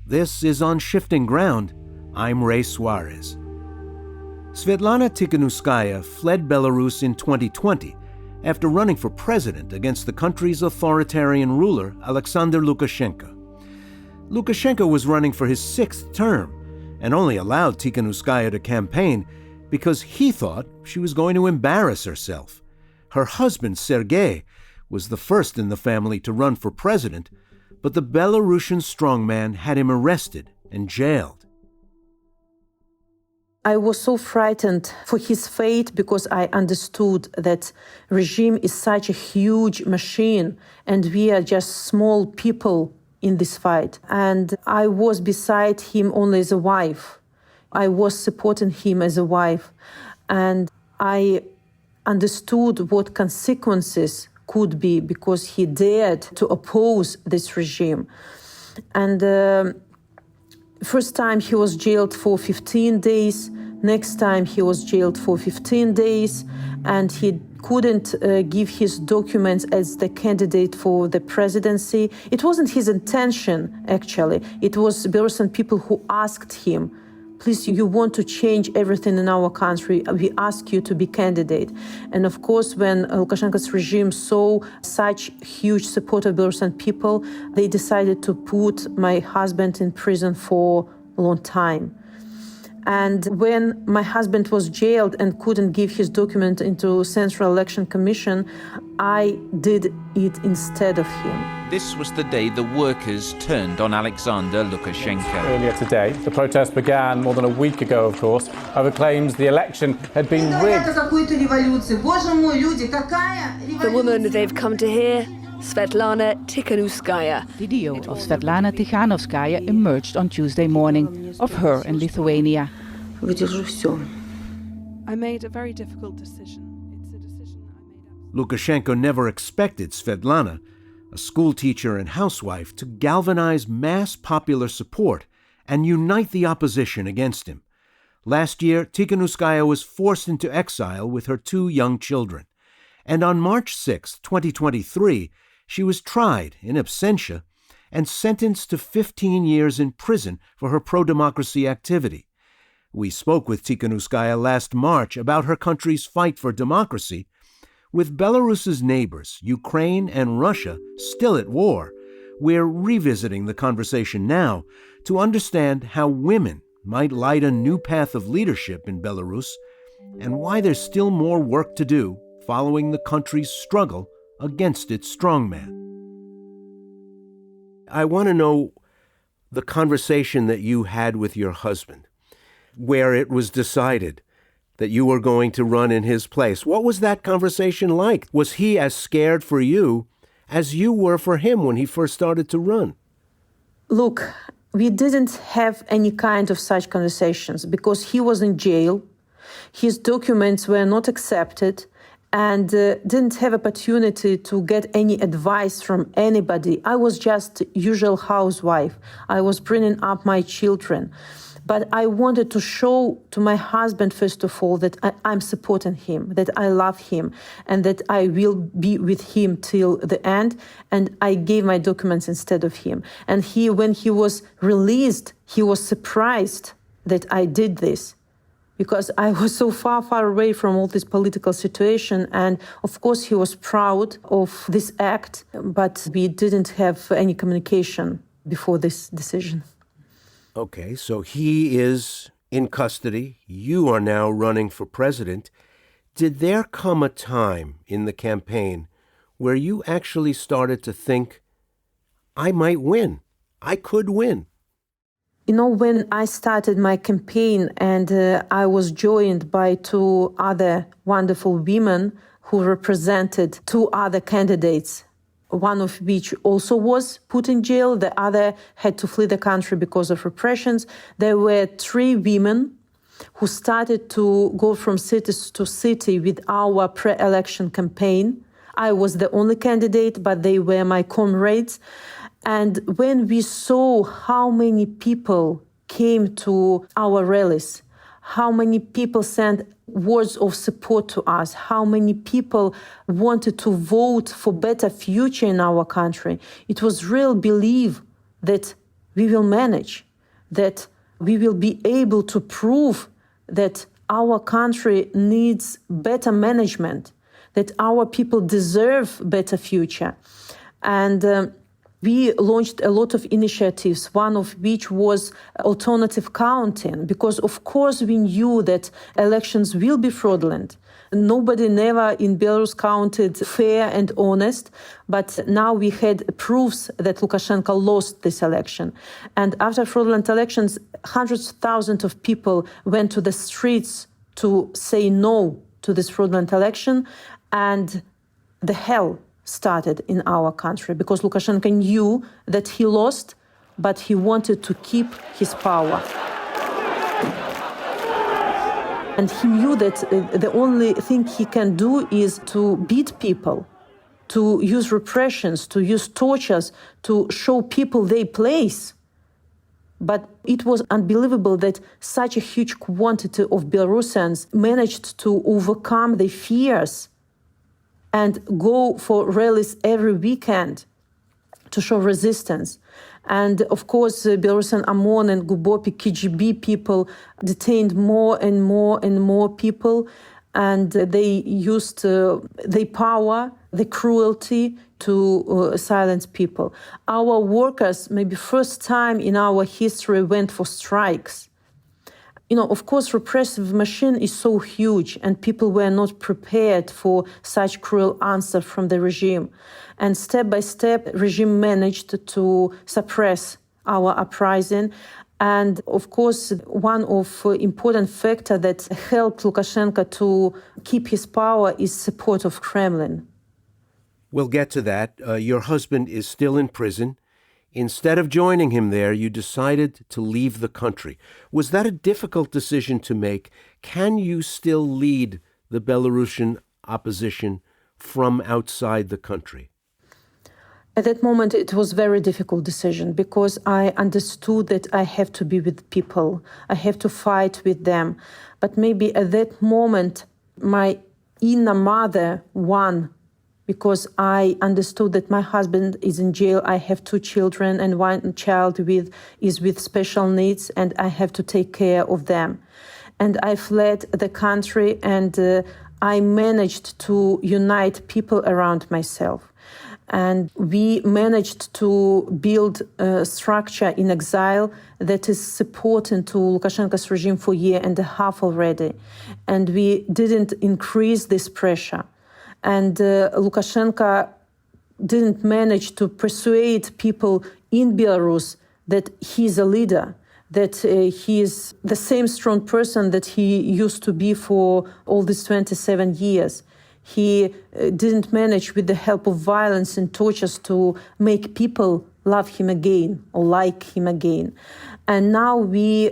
This is On Shifting Ground. I'm Ray Suarez. Sviatlana Tsikhanouskaya fled Belarus in 2020 after running for president against the country's authoritarian ruler, Alexander Lukashenko. Lukashenko was running for his 6th term and only allowed Tsikhanouskaya to campaign because he thought she was going to embarrass herself. Her husband, Sergei, was the first in the family to run for president, but the Belarusian strongman had him arrested and jailed. I was so frightened for his fate because I understood that regime is such a huge machine and we are just small people in this fight. And I was beside him only as a wife. I was supporting him as a wife. And I understood what consequences could be because he dared to oppose this regime. And first time he was jailed for 15 days. Next time he was jailed for 15 days. And he couldn't give his documents as the candidate for the presidency. It wasn't his intention, actually. It was Belarusian people who asked him, please, you want to change everything in our country. We ask you to be candidate. And of course, when Lukashenko's regime saw such huge support of Belarusian people, they decided to put my husband in prison for a long time. And when my husband was jailed and couldn't give his document into Central Election Commission, I did it instead of him. This was the day the workers turned on Alexander Lukashenko. Earlier today, the protest began more than a week ago, of course, over claims the election had been rigged. The woman they've come to hear, Sviatlana Tsikhanouskaya. Video of Sviatlana Tsikhanouskaya emerged on Tuesday morning, of her in Lithuania. I made a very difficult decision. It's a decision I made. Lukashenko never expected Sviatlana, a schoolteacher and housewife, to galvanize mass popular support and unite the opposition against him. Last year, Tsikhanouskaya was forced into exile with her 2 young children. And on March 6, 2023, she was tried in absentia and sentenced to 15 years in prison for her pro-democracy activity. We spoke with Tsikhanouskaya last March about her country's fight for democracy. With Belarus's neighbors, Ukraine and Russia, still at war, we're revisiting the conversation now to understand how women might light a new path of leadership in Belarus and why there's still more work to do following the country's struggle against its strongman. I want to know the conversation that you had with your husband, where it was decided that you were going to run in his place. What was that conversation like? Was he as scared for you as you were for him when he first started to run? Look, we didn't have any kind of such conversations because he was in jail. His documents were not accepted and didn't have opportunity to get any advice from anybody. I was just usual housewife. I was bringing up my children. But I wanted to show to my husband, first of all, that I'm supporting him, that I love him, and that I will be with him till the end. And I gave my documents instead of him. And when he was released, he was surprised that I did this, because I was so far away from all this political situation. And of course, he was proud of this act, but we didn't have any communication before this decision. Okay, so he is in custody. You are now running for president. Did there come a time in the campaign where you actually started to think, I might win, I could win? You know, when I started my campaign and I was joined by 2 other wonderful women who represented 2 other candidates, one of which also was put in jail, the other had to flee the country because of repressions. There were 3 women who started to go from city to city with our pre-election campaign. I was the only candidate, but they were my comrades. And when we saw how many people came to our rallies, how many people sent words of support to us, how many people wanted to vote for better future in our country, it was real belief that we will manage, that we will be able to prove that our country needs better management, that our people deserve better future. And we launched a lot of initiatives, one of which was alternative counting, because of course we knew that elections will be fraudulent. Nobody never in Belarus counted fair and honest, but now we had proofs that Lukashenko lost this election. And after fraudulent elections, hundreds of thousands of people went to the streets to say no to this fraudulent election, and the hell started in our country because Lukashenko knew that he lost, but he wanted to keep his power. And he knew that the only thing he can do is to beat people, to use repressions, to use tortures, to show people their place. But it was unbelievable that such a huge quantity of Belarusians managed to overcome their fears and go for rallies every weekend to show resistance. And of course, Belarusian OMON and Gubopi KGB people detained more and more people, and they used their power, the cruelty to silence people. Our workers, maybe first time in our history, went for strikes. You know, of course, repressive machine is so huge and people were not prepared for such cruel answer from the regime. And step by step, regime managed to suppress our uprising. And of course, one of important factor that helped Lukashenko to keep his power is support of Kremlin. We'll get to that. Your husband is still in prison. Instead of joining him there, you decided to leave the country. Was that a difficult decision to make? Can you still lead the Belarusian opposition from outside the country? At that moment, it was a very difficult decision because I understood that I have to be with people. I have to fight with them. But maybe at that moment, my inner mother won, because I understood that my husband is in jail. I have 2 children and one child is with special needs, and I have to take care of them. And I fled the country, and I managed to unite people around myself. And we managed to build a structure in exile that is supporting to Lukashenko's regime for a year and a half already. And we didn't increase this pressure. And Lukashenko didn't manage to persuade people in Belarus that he's a leader, that he is the same strong person that he used to be for all these 27 years. He didn't manage with the help of violence and tortures to make people love him again or like him again. And now we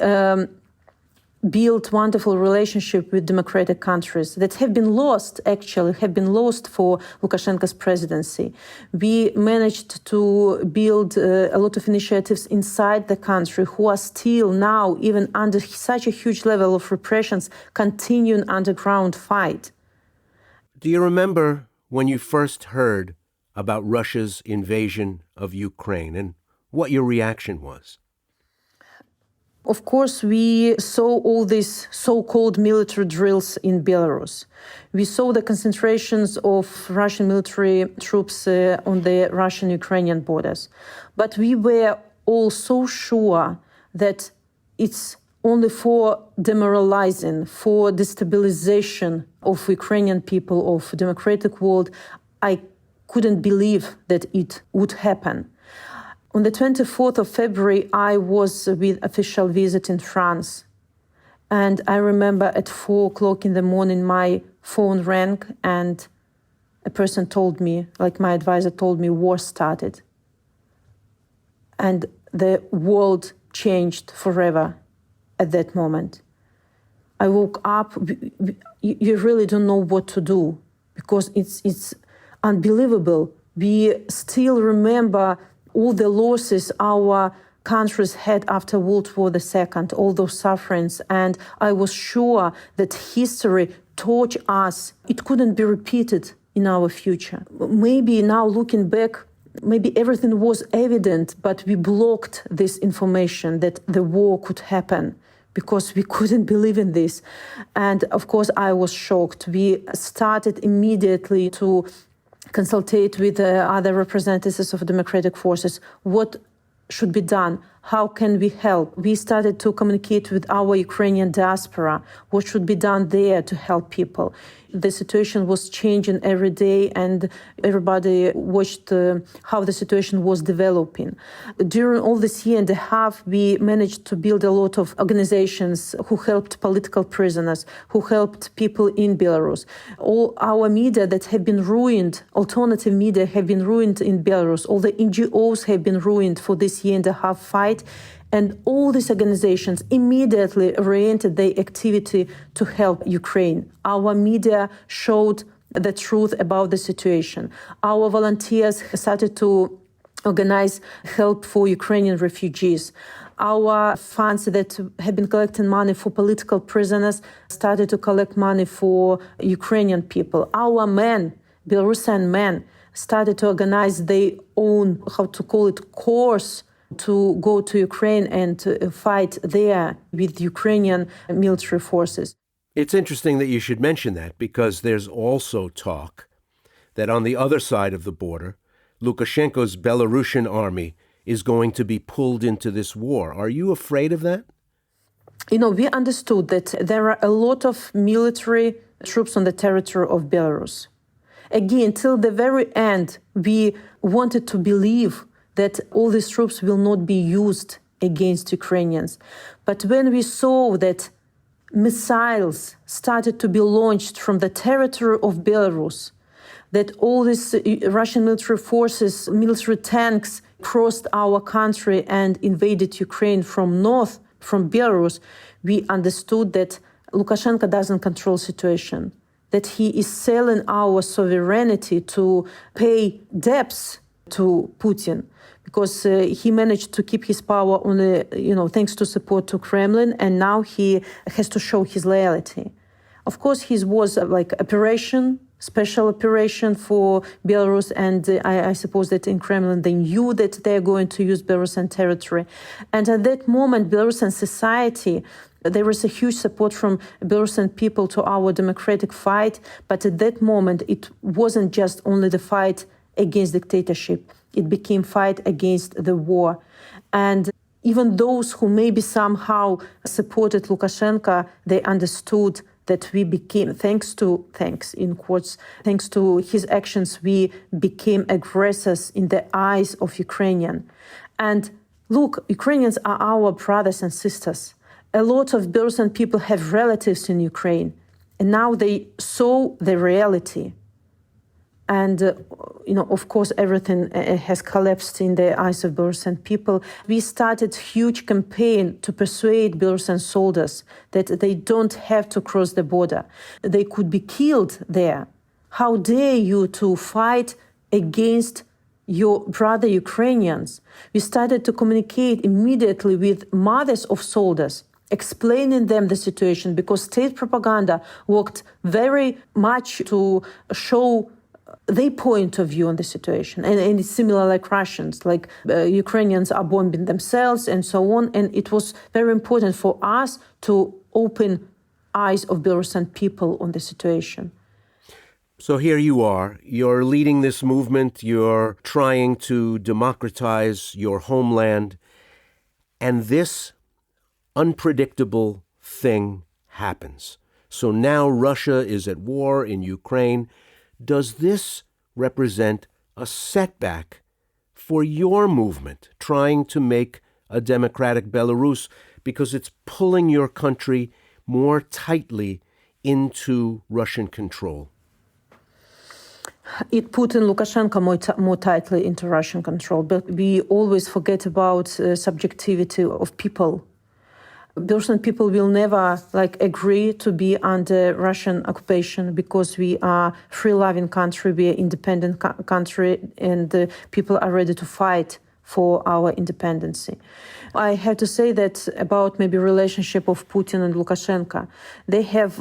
built wonderful relationship with democratic countries that have been lost for Lukashenko's presidency. We managed to build a lot of initiatives inside the country who are still now, even under such a huge level of repressions, continuing underground fight. Do you remember when you first heard about Russia's invasion of Ukraine and what your reaction was? Of course, we saw all these so-called military drills in Belarus. We saw the concentrations of Russian military troops on the Russian-Ukrainian borders. But we were all so sure that it's only for demoralizing, for destabilization of Ukrainian people, of democratic world. I couldn't believe that it would happen. On the 24th of February, I was with official visit in France. And I remember at 4 o'clock in the morning, my phone rang and a person told me, like my advisor told me, war started. And the world changed forever at that moment. I woke up, you really don't know what to do because it's unbelievable. We still remember all the losses our countries had after World War II, all those sufferings. And I was sure that history taught us it couldn't be repeated in our future. Maybe now looking back, maybe everything was evident, but we blocked this information that the war could happen because we couldn't believe in this. And of course, I was shocked. We started immediately to consultate with other representatives of democratic forces. What should be done? How can we help? We started to communicate with our Ukrainian diaspora. What should be done there to help people? The situation was changing every day, and everybody watched how the situation was developing. During all this year and a half, we managed to build a lot of organizations who helped political prisoners, who helped people in Belarus. All our media that have been ruined, alternative media have been ruined in Belarus. All the NGOs have been ruined for this year and a half fight. And all these organizations immediately oriented their activity to help Ukraine. Our media showed the truth about the situation. Our volunteers started to organize help for Ukrainian refugees. Our funds that have been collecting money for political prisoners started to collect money for Ukrainian people. Our men, Belarusian men, started to organize their own, course to go to Ukraine and to fight there with Ukrainian military forces. It's interesting that you should mention that, because there's also talk that on the other side of the border, Lukashenko's Belarusian army is going to be pulled into this war. Are you afraid of that? We understood that there are a lot of military troops on the territory of Belarus. Again, till the very end, we wanted to believe that all these troops will not be used against Ukrainians. But when we saw that missiles started to be launched from the territory of Belarus, that all these Russian military forces, military tanks crossed our country and invaded Ukraine from north, from Belarus, we understood that Lukashenko doesn't control the situation, that he is selling our sovereignty to pay debts to Putin, because he managed to keep his power only, thanks to support to Kremlin, and now he has to show his loyalty. Of course, his was like special operation for Belarus, and I suppose that in Kremlin they knew that they're going to use Belarusian territory. And at that moment, Belarusian society, there was a huge support from Belarusian people to our democratic fight, but at that moment, it wasn't just only the fight against dictatorship. It became fight against the war. And even those who maybe somehow supported Lukashenko, they understood that we became, thanks to his actions, we became aggressors in the eyes of Ukrainians. And look, Ukrainians are our brothers and sisters. A lot of Belarusian people have relatives in Ukraine, and now they saw the reality. And, of course, everything has collapsed in the eyes of Belarusian people. We started a huge campaign to persuade Belarusian soldiers that they don't have to cross the border. They could be killed there. How dare you to fight against your brother Ukrainians? We started to communicate immediately with mothers of soldiers, explaining them the situation, because state propaganda worked very much to show their point of view on the situation. And it's similar like Russians, like Ukrainians are bombing themselves and so on. And it was very important for us to open eyes of Belarusian people on the situation. So here you are, you're leading this movement, you're trying to democratize your homeland, and this unpredictable thing happens. So now Russia is at war in Ukraine. Does this represent a setback for your movement, trying to make a democratic Belarus, because it's pulling your country more tightly into Russian control? It put Lukashenko more tightly into Russian control, but we always forget about subjectivity of people. Belarusian people will never agree to be under Russian occupation, because we are free-loving country, we are independent country, and people are ready to fight for our independence. I have to say that about maybe relationship of Putin and Lukashenko, they have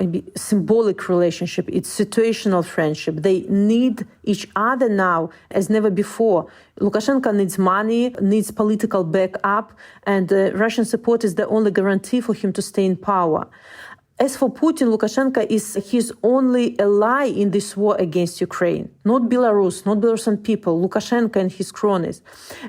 maybe symbolic relationship. It's situational friendship. They need each other now as never before. Lukashenko needs money, needs political backup, and Russian support is the only guarantee for him to stay in power. As for Putin, Lukashenko is his only ally in this war against Ukraine. Not Belarus, not Belarusian people, Lukashenko and his cronies.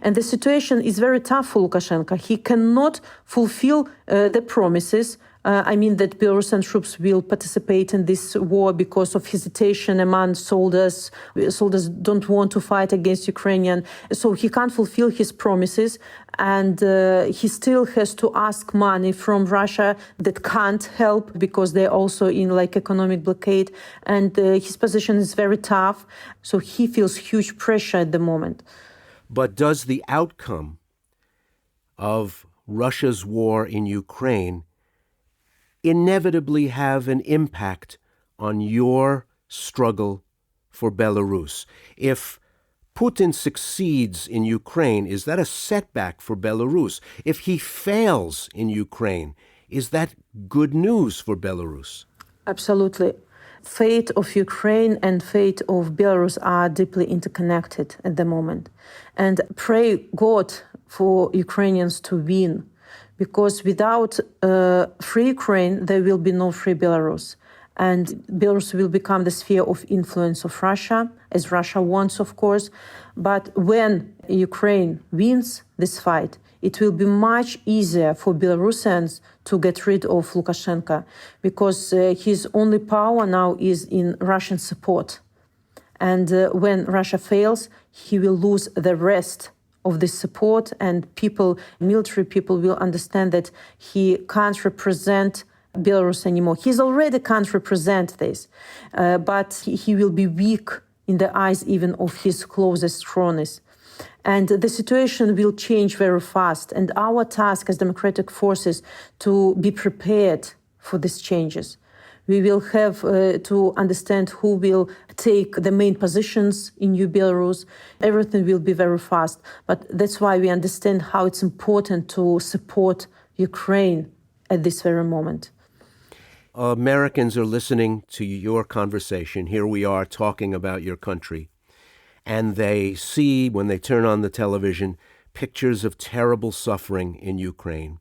And the situation is very tough for Lukashenko. He cannot fulfill the promises. That Belarusian troops will participate in this war because of hesitation among soldiers. Soldiers don't want to fight against Ukrainian. So he can't fulfill his promises. And he still has to ask money from Russia that can't help because they're also in economic blockade. And his position is very tough. So he feels huge pressure at the moment. But does the outcome of Russia's war in Ukraine inevitably have an impact on your struggle for Belarus? If Putin succeeds in Ukraine, is that a setback for Belarus? If he fails in Ukraine, is that good news for Belarus? Absolutely. Fate of Ukraine and fate of Belarus are deeply interconnected at the moment. And pray God for Ukrainians to win, because without free Ukraine, there will be no free Belarus. And Belarus will become the sphere of influence of Russia, as Russia wants, of course. But when Ukraine wins this fight, it will be much easier for Belarusians to get rid of Lukashenko, because his only power now is in Russian support. And when Russia fails, he will lose the rest of this support, and military people will understand that he can't represent Belarus anymore. He already can't represent this, but he will be weak in the eyes even of his closest cronies. And the situation will change very fast. And our task as democratic forces to be prepared for these changes. We will have to understand who will take the main positions in New Belarus. Everything will be very fast. But that's why we understand how it's important to support Ukraine at this very moment. Americans are listening to your conversation. Here we are talking about your country. And they see, when they turn on the television, pictures of terrible suffering in Ukraine.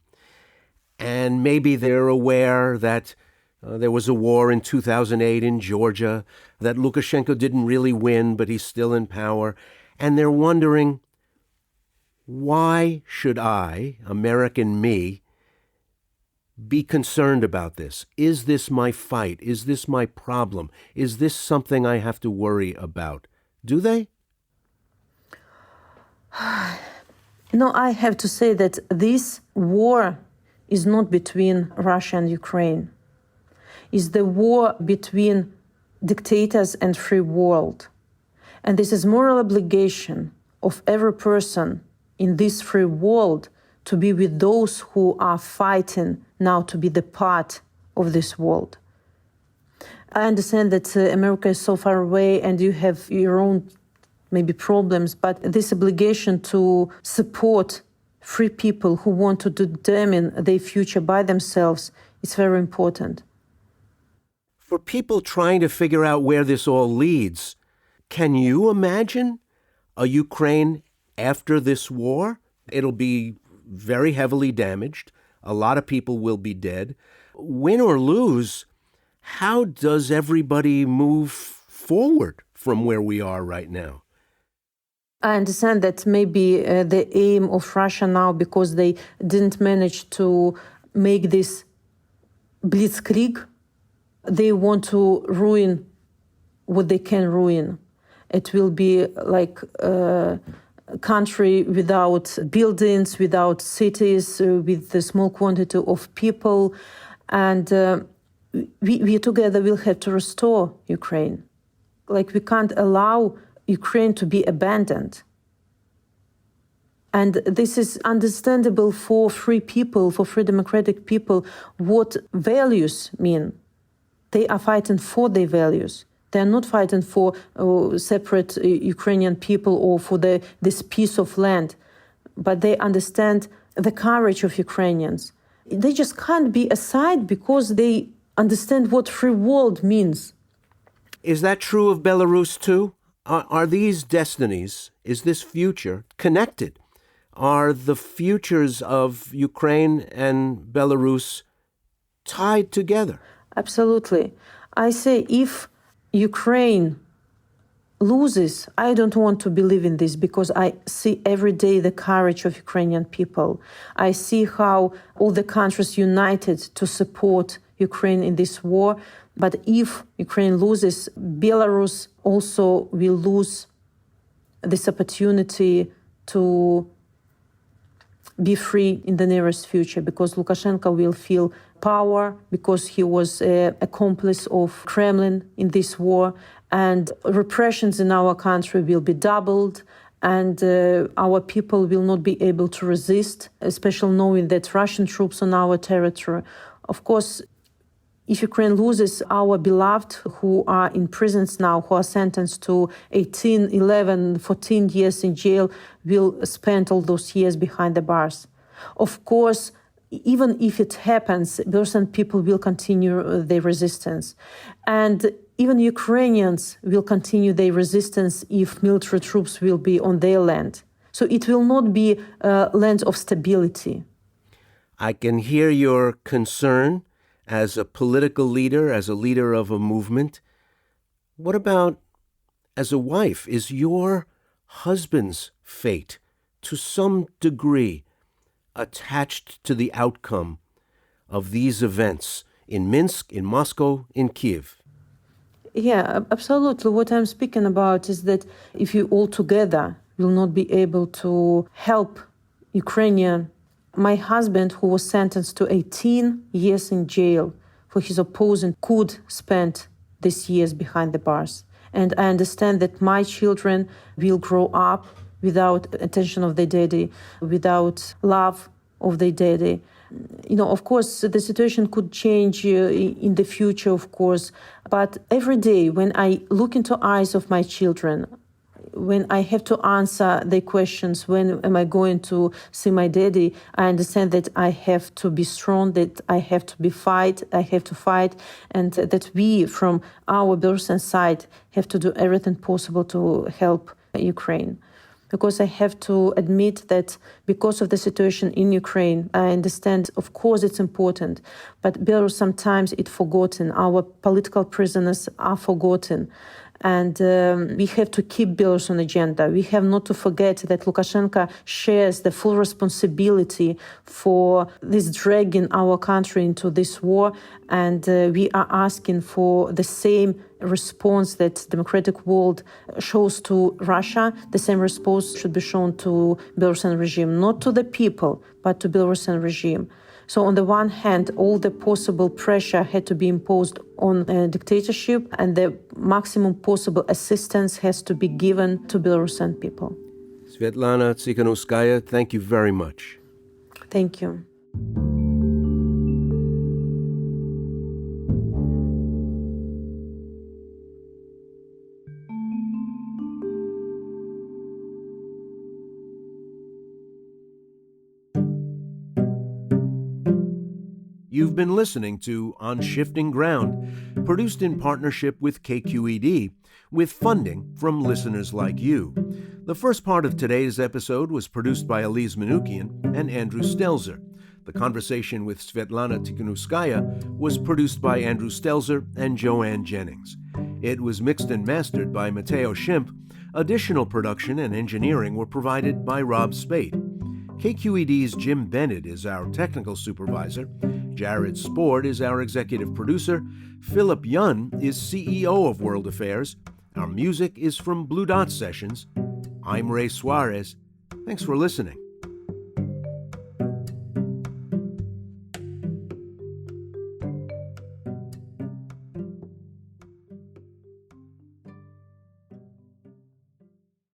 And maybe they're aware that there was a war in 2008 in Georgia, that Lukashenko didn't really win, but he's still in power. And they're wondering, why should I, American me, be concerned about this? Is this my fight? Is this my problem? Is this something I have to worry about? Do they? I have to say that this war is not between Russia and Ukraine. It's the war between dictators and free world. And this is moral obligation of every person in this free world to be with those who are fighting now to be the part of this world. I understand that America is so far away and you have your own maybe problems, but this obligation to support free people who want to determine their future by themselves is very important. For people trying to figure out where this all leads, can you imagine a Ukraine after this war? It'll be very heavily damaged. A lot of people will be dead. Win or lose, how does everybody move forward from where we are right now? I understand that maybe the aim of Russia now, because they didn't manage to make this blitzkrieg, they want to ruin what they can ruin. It will be like a country without buildings, without cities, with a small quantity of people. And we together will have to restore Ukraine. We can't allow Ukraine to be abandoned. And this is understandable for free people, for free democratic people, what values mean. They are fighting for their values. They are not fighting for separate Ukrainian people or for this piece of land. But they understand the courage of Ukrainians. They just can't be aside because they understand what free world means. Is that true of Belarus too? Are these destinies, is this future connected? Are the futures of Ukraine and Belarus tied together? Absolutely. I say if Ukraine loses, I don't want to believe in this because I see every day the courage of Ukrainian people. I see how all the countries united to support Ukraine in this war. But if Ukraine loses, Belarus also will lose this opportunity to be free in the nearest future, because Lukashenko will feel power because he was an accomplice of Kremlin in this war, and repressions in our country will be doubled, and our people will not be able to resist, especially knowing that Russian troops on our territory. Of course, if Ukraine loses, our beloved who are in prisons now, who are sentenced to 18, 11, 14 years in jail, will spend all those years behind the bars. Of course, even if it happens, Belarusian people will continue their resistance. And even Ukrainians will continue their resistance if military troops will be on their land. So it will not be a land of stability. I can hear your concern as a political leader, as a leader of a movement. What about as a wife? Is your husband's fate to some degree attached to the outcome of these events in Minsk, in Moscow, in Kiev? Yeah, absolutely. What I'm speaking about is that if you all together will not be able to help Ukrainian. My husband, who was sentenced to 18 years in jail for his opposing, could spend these years behind the bars. And I understand that my children will grow up without attention of their daddy, without love of their daddy. You know, of course, the situation could change in the future, of course. But every day when I look into eyes of my children, when I have to answer their questions, when am I going to see my daddy, I understand that I have to be strong, that I have to fight, and that we, from our Belarusian side, have to do everything possible to help Ukraine. Because I have to admit that because of the situation in Ukraine, I understand, of course, it's important, but Belarus sometimes it's forgotten. Our political prisoners are forgotten. And we have to keep Belarus on agenda. We have not to forget that Lukashenko shares the full responsibility for this dragging our country into this war. And we are asking for the same response that democratic world shows to Russia. The same response should be shown to Belarusian regime, not to the people, but to Belarusian regime. So on the one hand, all the possible pressure had to be imposed on a dictatorship, and the maximum possible assistance has to be given to Belarusian people. Sviatlana Tsikhanouskaya, thank you very much. Thank you. You've been listening to On Shifting Ground, produced in partnership with KQED, with funding from listeners like you. The first part of today's episode was produced by Elise Manukian and Andrew Stelzer. The conversation with Sviatlana Tsikhanouskaya was produced by Andrew Stelzer and Joanne Jennings. It was mixed and mastered by Matteo Schimpf. Additional production and engineering were provided by Rob Spate. KQED's Jim Bennett is our technical supervisor. Jared Spord is our executive producer. Philip Yun is CEO of World Affairs. Our music is from Blue Dot Sessions. I'm Ray Suarez. Thanks for listening.